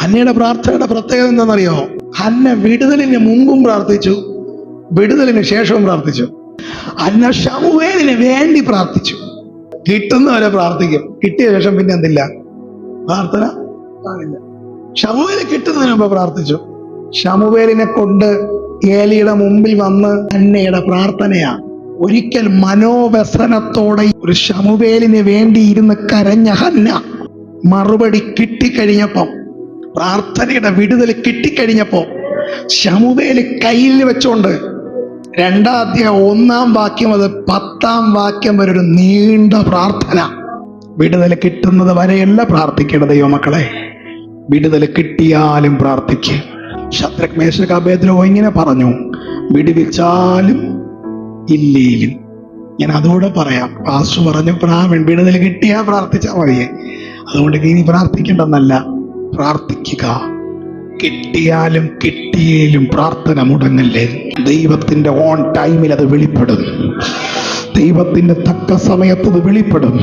ഹന്നയുടെ പ്രാർത്ഥനയുടെ പ്രത്യേകത എന്താണെന്നറിയോ? ഹന്ന വിടുതലിന് മുമ്പും പ്രാർത്ഥിച്ചു, വിടുതലിന് ശേഷവും പ്രാർത്ഥിച്ചു. ഹന്ന ശമൂവേലിന് വേണ്ടി പ്രാർത്ഥിച്ചു. കിട്ടുന്നവരെ പ്രാർത്ഥിക്കും, കിട്ടിയ ശേഷം പിന്നെ എന്തില്ല, പ്രാർത്ഥന ആവില്ല. ശമൂവേല് കിട്ടുന്നതിന് മുമ്പ് പ്രാർത്ഥിച്ചു. ശമൂവേലിനെ കൊണ്ട് ഏലിയുടെ മുമ്പിൽ വന്ന് ഹന്നയുടെ പ്രാർത്ഥനയാ. ഒരിക്കൽ മനോവ്യസനത്തോടെ ഒരു ശമൂവേലിന് വേണ്ടി ഇരുന്ന് കരഞ്ഞ ഹന്ന മറുപടി കിട്ടിക്കഴിഞ്ഞപ്പം, പ്രാർത്ഥനയുടെ വിടുതൽ കിട്ടിക്കഴിഞ്ഞപ്പോ ശമൂവേല് കയ്യിൽ വെച്ചോണ്ട് 2-ാം അധ്യായം 1-ാം വാക്യം മുതൽ 10-ാം വാക്യം വരെ ഒരു നീണ്ട പ്രാർത്ഥന. വിടുതൽ കിട്ടുന്നത് വരെയല്ല പ്രാർത്ഥിക്കേണ്ട ദൈവമക്കളെ, വിടുതൽ കിട്ടിയാലും പ്രാർത്ഥിക്കുക. ശദ്രക് മേശക് അബേദ്നെഗോ ഇങ്ങനെ പറഞ്ഞു, വിടുവിച്ചാലും ഇല്ലേലും. ഞാൻ അതോടെ പറയാം, പാസ്റ്റർ പറഞ്ഞു വിടുതൽ കിട്ടിയാ പ്രാർത്ഥിച്ചാൽ മതിയെ. അതുകൊണ്ട് ഇനി പ്രാർത്ഥിക്കേണ്ടെന്നല്ല, പ്രാർത്ഥിക്കുക. കിട്ടിയാലും കിട്ടിയാലും പ്രാർത്ഥന മുടങ്ങല്ലേ. ദൈവത്തിന്റെ ഓൺ ടൈമിൽ അത് വെളിപ്പെടും, ദൈവത്തിന്റെ തക്ക സമയത്ത് അത് വെളിപ്പെടും.